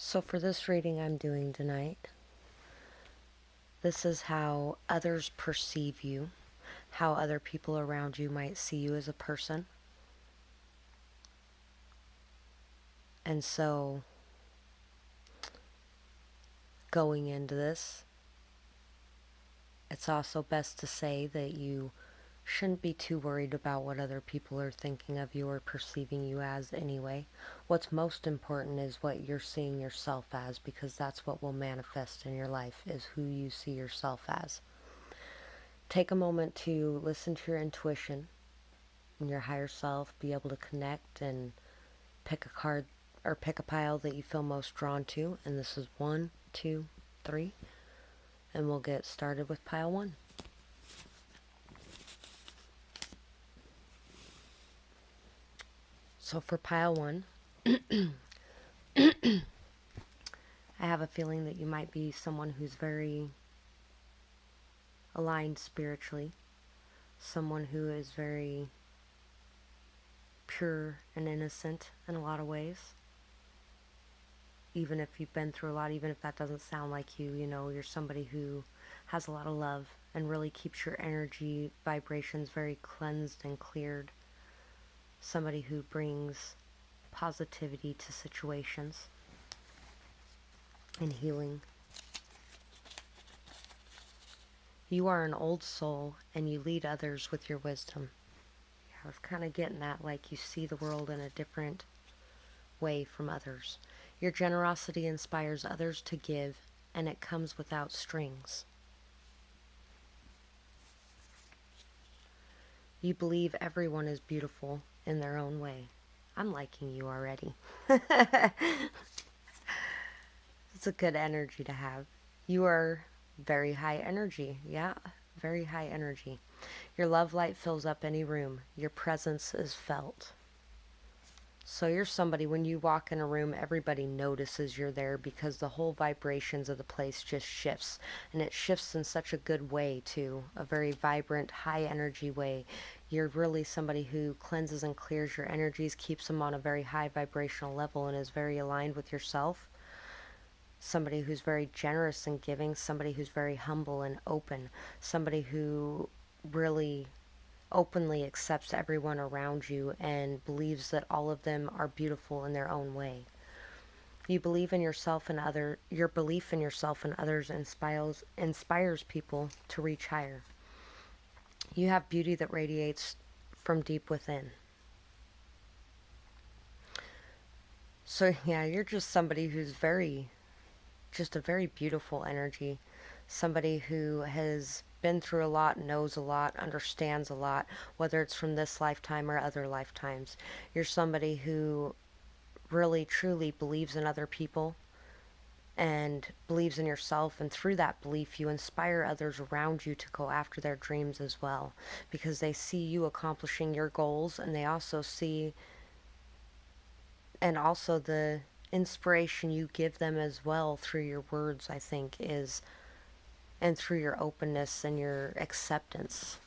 So for this reading I'm doing tonight, this is how others perceive you, how other people around you might see you as a person. And so going into this, it's also best to say that you shouldn't be too worried about what other people are thinking of you or perceiving you as anyway. What's most important is what you're seeing yourself as, because that's what will manifest in your life, is who you see yourself as. Take a moment to listen to your intuition and your higher self, be able to connect and pick a card or pick a pile that you feel most drawn to. And this is 1, 2, 3. And we'll get started with pile 1. So for pile 1, I have a feeling that you might be someone who's very aligned spiritually, someone who is very pure and innocent in a lot of ways. Even if you've been through a lot, even if that doesn't sound like you, you're somebody who has a lot of love and really keeps your energy vibrations very cleansed and cleared. Somebody who brings positivity to situations and healing. You are an old soul and you lead others with your wisdom. Yeah, I was kind of getting that, like you see the world in a different way from others. Your generosity inspires others to give, and it comes without strings. You believe everyone is beautiful in their own way. I'm liking you already. It's a good energy to have. You are very high energy. Yeah, very high energy. Your love light fills up any room. Your presence is felt. So you're somebody, when you walk in a room, everybody notices you're there because the whole vibrations of the place just shifts. And it shifts in such a good way, too. A very vibrant, high energy way. You're really somebody who cleanses and clears your energies, keeps them on a very high vibrational level, and is very aligned with yourself. Somebody who's very generous and giving, somebody who's very humble and open, somebody who really openly accepts everyone around you and believes that all of them are beautiful in their own way. You believe in yourself and your belief in yourself and others inspires people to reach higher. You have beauty that radiates from deep within. So yeah, you're just somebody who's just a very beautiful energy. Somebody who has been through a lot, knows a lot, understands a lot, whether it's from this lifetime or other lifetimes. You're somebody who really truly believes in other people and believes in yourself, and through that belief you inspire others around you to go after their dreams as well, because they see you accomplishing your goals, and they also see, and also the inspiration you give them as well through your words, I think, is, and through your openness and your acceptance.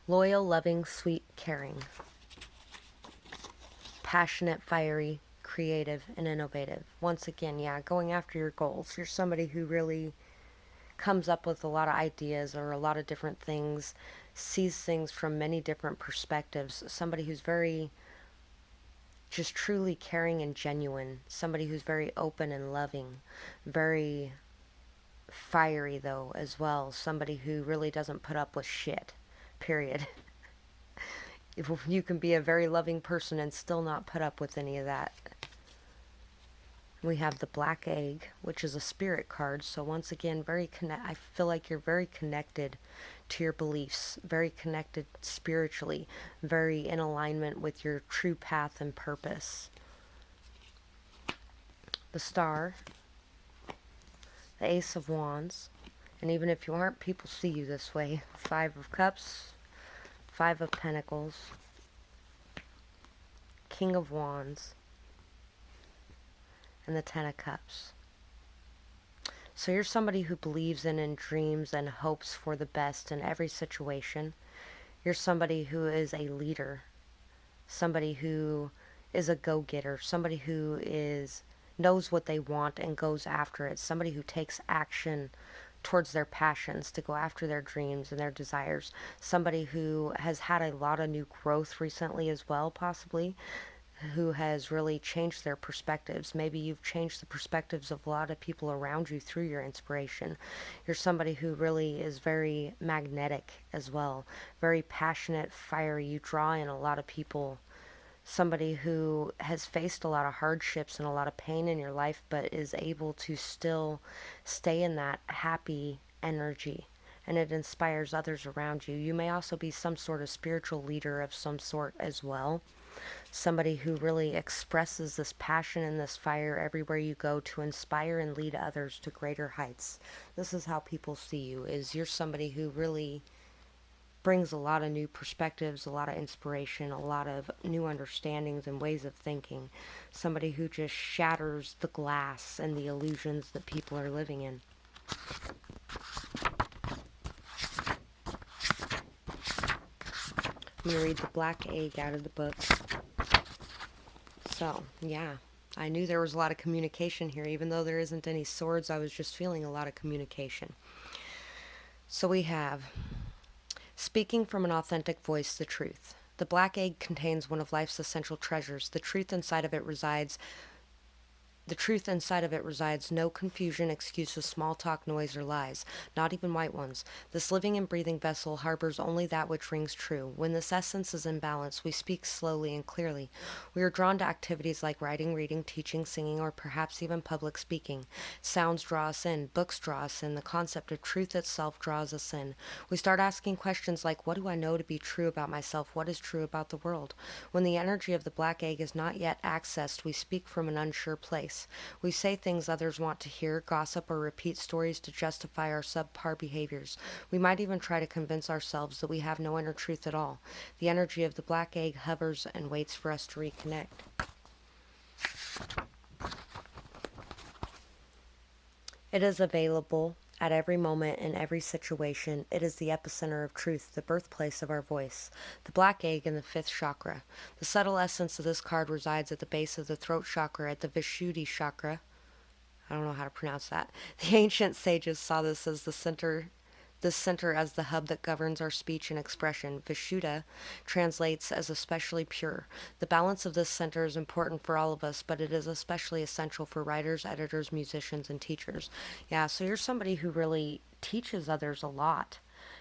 Loyal, loving, sweet, caring. Passionate, fiery, creative, and innovative. Once again, yeah, going after your goals. You're somebody who really comes up with a lot of ideas or a lot of different things, sees things from many different perspectives. Somebody who's very just truly caring and genuine. Somebody who's very open and loving. Very fiery, though, as well. Somebody who really doesn't put up with shit. Period. You can be a very loving person and still not put up with any of that. We have the Black Egg, which is a spirit card. So once again, I feel like you're very connected to your beliefs, very connected spiritually, very in alignment with your true path and purpose. The Star, the Ace of Wands, and even if you aren't, people see you this way. 5 of Cups, 5 of Pentacles, King of Wands, and the 10 of Cups. So you're somebody who believes in and dreams and hopes for the best in every situation. You're somebody who is a leader. Somebody who is a go-getter, somebody who is knows what they want and goes after it, somebody who takes action towards their passions, to go after their dreams and their desires, somebody who has had a lot of new growth recently as well, possibly, who has really changed their perspectives. Maybe you've changed the perspectives of a lot of people around you through your inspiration. You're somebody who really is very magnetic as well, very passionate, fiery. You draw in a lot of people. Somebody who has faced a lot of hardships and a lot of pain in your life, but is able to still stay in that happy energy, and it inspires others around you. You may also be some sort of spiritual leader of some sort as well. Somebody who really expresses this passion and this fire everywhere you go to inspire and lead others to greater heights. This is how people see you, is you're somebody who really brings a lot of new perspectives, a lot of inspiration, a lot of new understandings and ways of thinking. Somebody who just shatters the glass and the illusions that people are living in. I'm going to read the Black Egg out of the book. So, yeah, I knew there was a lot of communication here. Even though there isn't any swords, I was just feeling a lot of communication. So we have, speaking from an authentic voice, the truth. The black egg contains one of life's essential treasures. The truth inside of it resides, no confusion, excuses, small talk, noise, or lies, not even white ones. This living and breathing vessel harbors only that which rings true. When this essence is in balance, we speak slowly and clearly. We are drawn to activities like writing, reading, teaching, singing, or perhaps even public speaking. Sounds draw us in, books draw us in, the concept of truth itself draws us in. We start asking questions like, what do I know to be true about myself? What is true about the world? When the energy of the black egg is not yet accessed, we speak from an unsure place. We say things others want to hear, gossip, or repeat stories to justify our subpar behaviors. We might even try to convince ourselves that we have no inner truth at all. The energy of the black egg hovers and waits for us to reconnect. It is available at every moment, in every situation. It is the epicenter of truth, the birthplace of our voice. The black egg in the fifth chakra. The subtle essence of this card resides at the base of the throat chakra, at the Vishuddhi chakra. I don't know how to pronounce that. The ancient sages saw this center as the hub that governs our speech and expression. Vishuddha translates as especially pure. The balance of this center is important for all of us, but it is especially essential for writers, editors, musicians, and teachers. Yeah, so you're somebody who really teaches others a lot.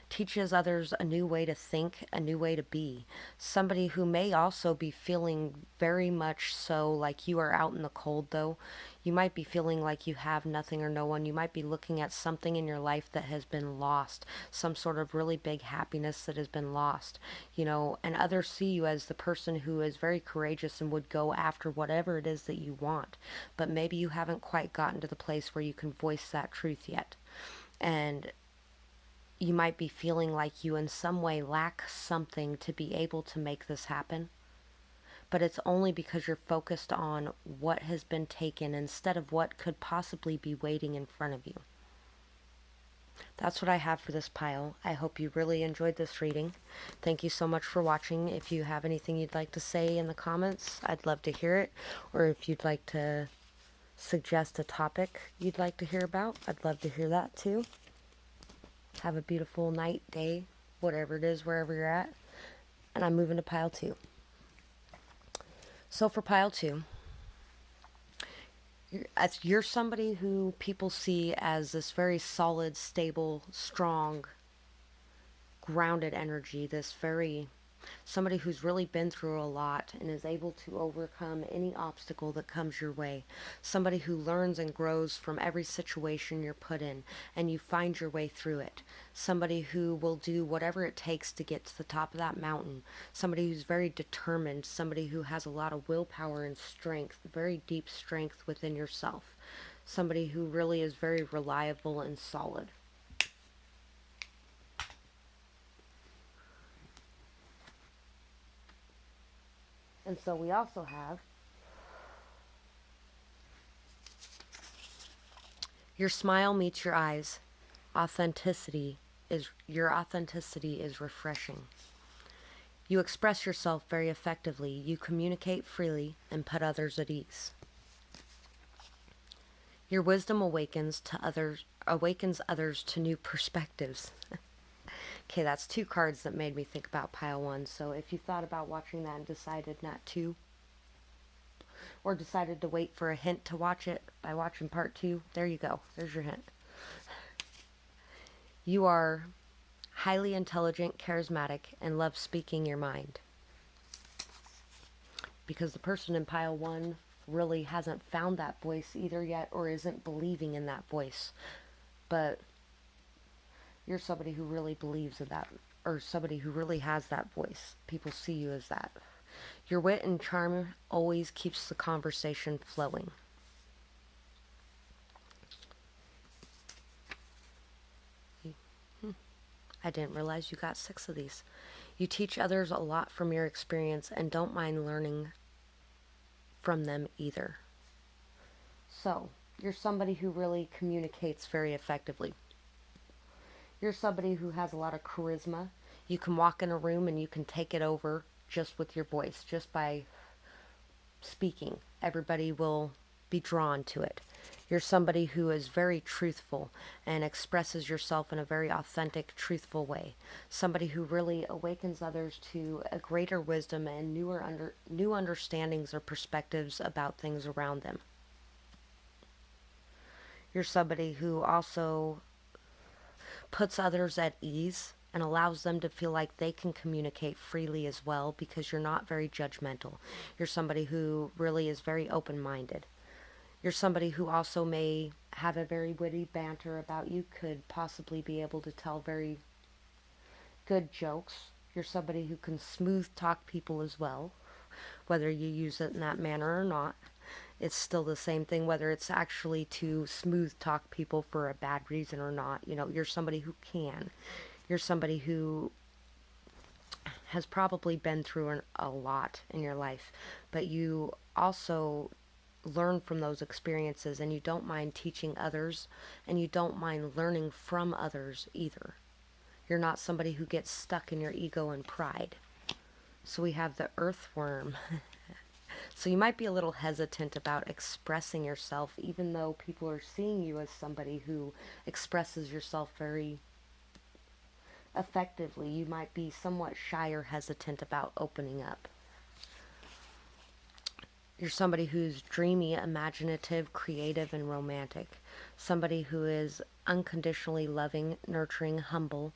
Teaches others a new way to think, a new way to be. Somebody who may also be feeling very much so like you are out in the cold, though. You might be feeling like you have nothing or no one. You might be looking at something in your life that has been lost, some sort of really big happiness that has been lost, and others see you as the person who is very courageous and would go after whatever it is that you want. But maybe you haven't quite gotten to the place where you can voice that truth yet. And you might be feeling like you in some way lack something to be able to make this happen. But it's only because you're focused on what has been taken instead of what could possibly be waiting in front of you. That's what I have for this pile. I hope you really enjoyed this reading. Thank you so much for watching. If you have anything you'd like to say in the comments, I'd love to hear it. Or if you'd like to suggest a topic you'd like to hear about, I'd love to hear that too. Have a beautiful night, day, whatever it is, wherever you're at. And I'm moving to pile 2. So for pile 2, you're somebody who people see as this very solid, stable, strong, grounded energy, this very somebody who's really been through a lot and is able to overcome any obstacle that comes your way. Somebody who learns and grows from every situation you're put in, and you find your way through it. Somebody who will do whatever it takes to get to the top of that mountain. Somebody who's very determined. Somebody who has a lot of willpower and strength, very deep strength within yourself. Somebody who really is very reliable and solid. And so we also have your smile meets your eyes. Your authenticity is refreshing. You express yourself very effectively. You communicate freely and put others at ease. Your wisdom awakens others to new perspectives. Okay, that's 2 cards that made me think about pile 1. So if you thought about watching that and decided not to, or decided to wait for a hint to watch it by watching part 2, there you go. There's your hint. You are highly intelligent, charismatic, and love speaking your mind. Because the person in pile 1 really hasn't found that voice either yet, or isn't believing in that voice. But you're somebody who really believes in that, or somebody who really has that voice. People see you as that. Your wit and charm always keeps the conversation flowing. I didn't realize you got 6 of these. You teach others a lot from your experience and don't mind learning from them either. So, you're somebody who really communicates very effectively. You're somebody who has a lot of charisma. You can walk in a room and you can take it over just with your voice, just by speaking. Everybody will be drawn to it. You're somebody who is very truthful and expresses yourself in a very authentic, truthful way. Somebody who really awakens others to a greater wisdom and new understandings or perspectives about things around them. You're somebody who also puts others at ease and allows them to feel like they can communicate freely as well, because you're not very judgmental. You're somebody who really is very open-minded. You're somebody who also may have a very witty banter about you, could possibly be able to tell very good jokes. You're somebody who can smooth talk people as well, whether you use it in that manner or not. It's still the same thing, whether it's actually to smooth talk people for a bad reason or not. You're somebody who can. You're somebody who has probably been through a lot in your life, but you also learn from those experiences, and you don't mind teaching others, and you don't mind learning from others either. You're not somebody who gets stuck in your ego and pride. So we have the earthworm. So you might be a little hesitant about expressing yourself, even though people are seeing you as somebody who expresses yourself very effectively. You might be somewhat shy or hesitant about opening up. You're somebody who's dreamy, imaginative, creative, and romantic. Somebody who is unconditionally loving, nurturing, humble,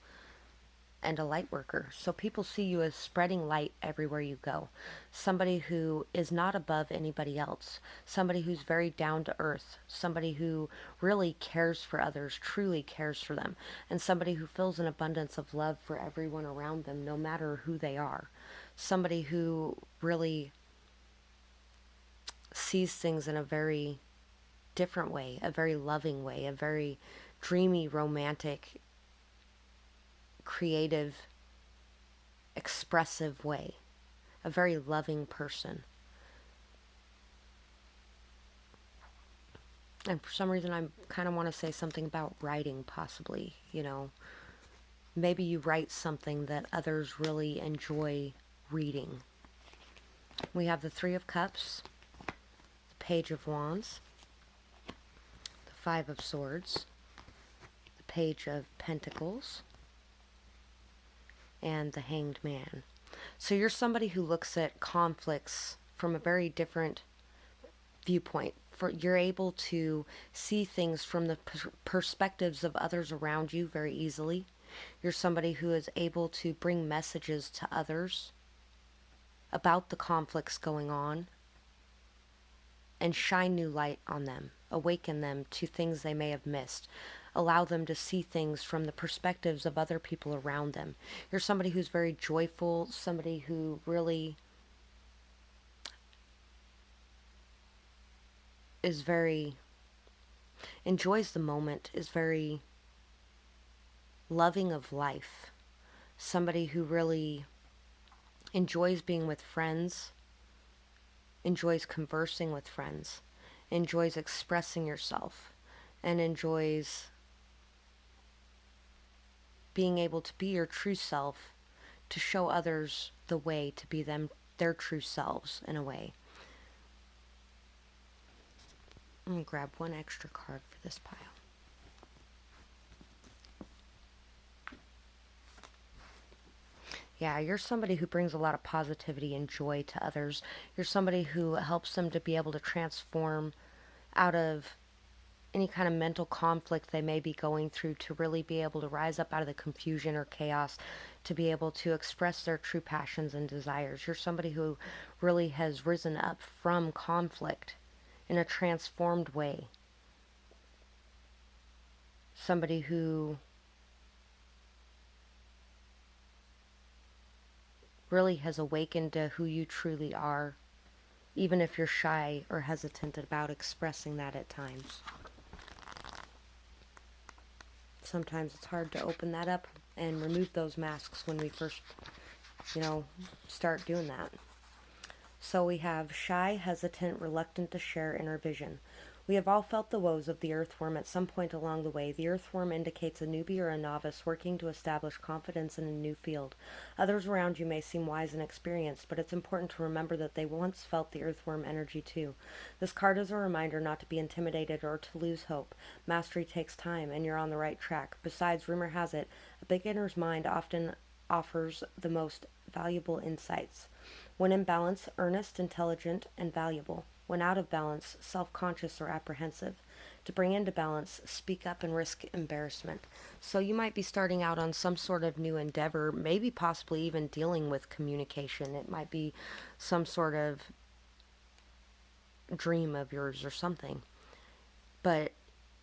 and a light worker. So people see you as spreading light everywhere you go. Somebody who is not above anybody else. Somebody who's very down to earth. Somebody who really cares for others, truly cares for them. And somebody who feels an abundance of love for everyone around them, no matter who they are. Somebody who really sees things in a very different way, a very loving way, a very dreamy, romantic, creative, expressive way. A very loving person. And for some reason I kind of want to say something about writing, possibly. Maybe you write something that others really enjoy reading. We have the 3 of Cups, the Page of Wands, the 5 of Swords, the Page of Pentacles, and the Hanged Man. So you're somebody who looks at conflicts from a very different viewpoint. You're able to see things from the perspectives of others around you very easily. You're somebody who is able to bring messages to others about the conflicts going on and shine new light on them, awaken them to things they may have missed. Allow them to see things from the perspectives of other people around them. You're somebody who's very joyful, somebody who really is very, enjoys the moment, is very loving of life. Somebody who really enjoys being with friends, enjoys conversing with friends, enjoys expressing yourself, and enjoys being able to be your true self, to show others the way to be their true selves in a way. I'm going to grab one extra card for this pile. Yeah, you're somebody who brings a lot of positivity and joy to others. You're somebody who helps them to be able to transform out of any kind of mental conflict they may be going through, to really be able to rise up out of the confusion or chaos, to be able to express their true passions and desires. You're somebody who really has risen up from conflict in a transformed way. Somebody who really has awakened to who you truly are, even if you're shy or hesitant about expressing that at times. Sometimes it's hard to open that up and remove those masks when we first, start doing that. So we have shy, hesitant, reluctant to share inner vision. We have all felt the woes of the earthworm at some point along the way. The earthworm indicates a newbie or a novice working to establish confidence in a new field. Others around you may seem wise and experienced, but it's important to remember that they once felt the earthworm energy too. This card is a reminder not to be intimidated or to lose hope. Mastery takes time, and you're on the right track. Besides, rumor has it, a beginner's mind often offers the most valuable insights. When in balance, earnest, intelligent, and valuable. When out of balance, self-conscious or apprehensive. To bring into balance, speak up and risk embarrassment. So you might be starting out on some sort of new endeavor, maybe possibly even dealing with communication. It might be some sort of dream of yours or something. But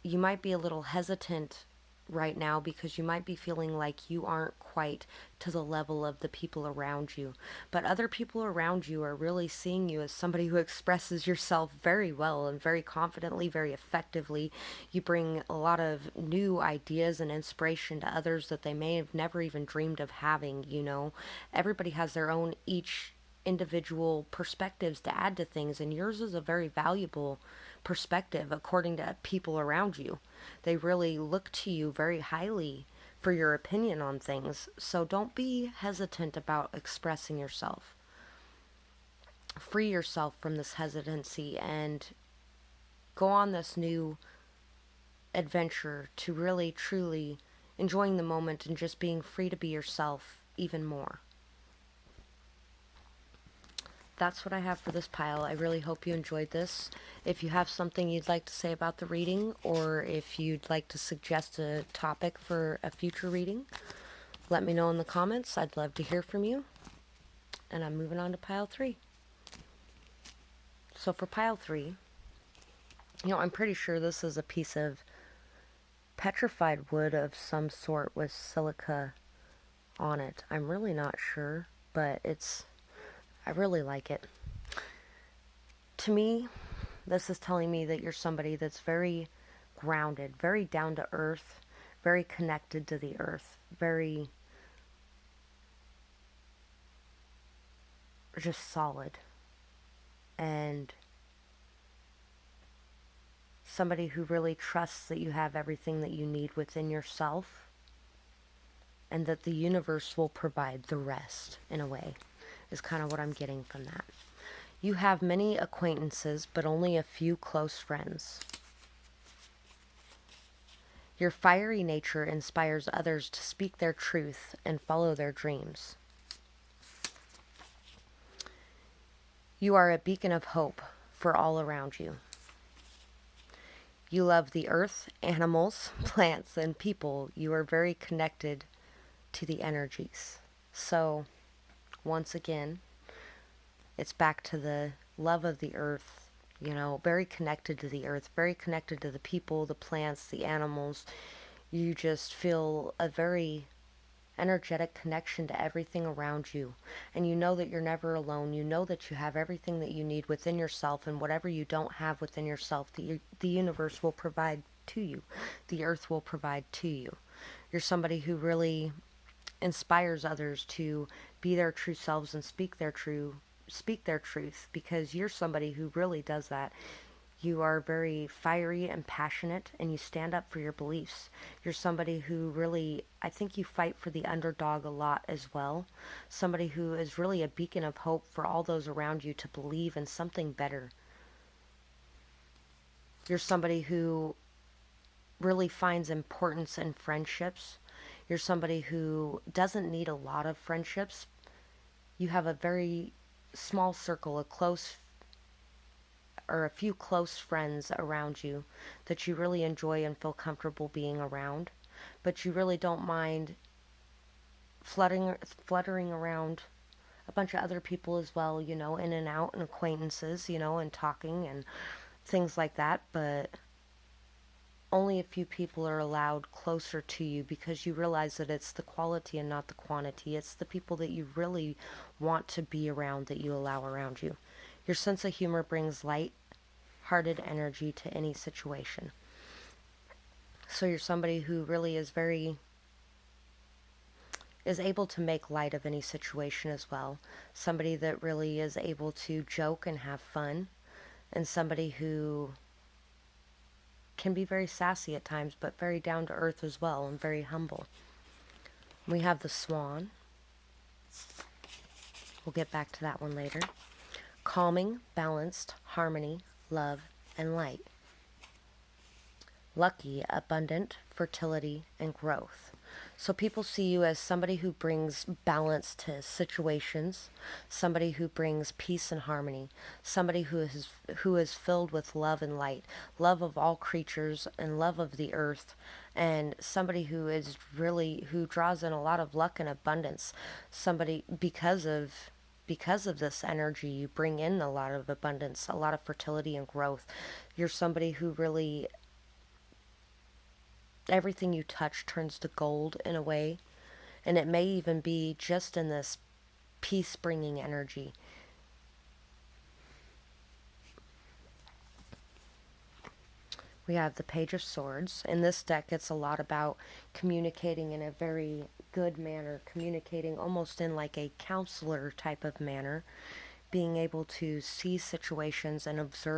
you might be a little hesitant right now because you might be feeling like you aren't quite to the level of the people around you. But other people around you are really seeing you as somebody who expresses yourself very well and very confidently, very effectively. You bring a lot of new ideas and inspiration to others that they may have never even dreamed of having, Everybody has their own each individual perspectives to add to things, and yours is a very valuable perspective according to people around you. They really look to you very highly for your opinion on things, so don't be hesitant about expressing yourself. Free yourself from this hesitancy and go on this new adventure to really truly enjoying the moment and just being free to be yourself even more. That's what I have for this pile. I really hope you enjoyed this. If you have something you'd like to say about the reading, or if you'd like to suggest a topic for a future reading, let me know in the comments. I'd love to hear from you. And I'm moving on to pile 3. So for pile 3, I'm pretty sure this is a piece of petrified wood of some sort with silica on it. I'm really not sure, but I really like it. To me, this is telling me that you're somebody that's very grounded, very down to earth, very connected to the earth, very just solid. And somebody who really trusts that you have everything that you need within yourself, and that the universe will provide the rest, in a way, is kind of what I'm getting from that. You have many acquaintances, but only a few close friends. Your fiery nature inspires others to speak their truth and follow their dreams. You are a beacon of hope for all around you. You love the earth, animals, plants, and people. You are very connected to the energies. So, once again, it's back to the love of the earth, very connected to the earth, very connected to the people, the plants, the animals. You just feel a very energetic connection to everything around you. And you know that you're never alone. You know that you have everything that you need within yourself, and whatever you don't have within yourself, the universe will provide to you. The earth will provide to you. You're somebody who really inspires others to be their true selves and speak their truth, because you're somebody who really does that. You are very fiery and passionate, and you stand up for your beliefs. You're somebody who really, I think you fight for the underdog a lot as well. Somebody who is really a beacon of hope for all those around you to believe in something better. You're somebody who really finds importance in friendships. You're somebody who doesn't need a lot of friendships. You have a very small circle, a close or a few close friends around you that you really enjoy and feel comfortable being around, but you really don't mind fluttering around a bunch of other people as well, in and out, and acquaintances, and talking and things like that, but only a few people are allowed closer to you because you realize that it's the quality and not the quantity. It's the people that you really want to be around that you allow around you. Your sense of humor brings light hearted energy to any situation. So you're somebody who really is able to make light of any situation as well. Somebody that really is able to joke and have fun, and somebody who can be very sassy at times, but very down to earth as well and very humble. We have the Swan. We'll get back to that one later. Calming, balanced, harmony, love, and light. Lucky, abundant, fertility, and growth. So people see you as somebody who brings balance to situations, somebody who brings peace and harmony, somebody who is filled with love and light, love of all creatures and love of the earth, and somebody who draws in a lot of luck and abundance. Somebody because of this energy, you bring in a lot of abundance, a lot of fertility and growth. You're somebody who really everything you touch turns to gold in a way, and it may even be just in this peace bringing energy. We have the Page of Swords. In this deck, it's a lot about communicating in a very good manner, communicating almost in like a counselor type of manner, being able to see situations and observe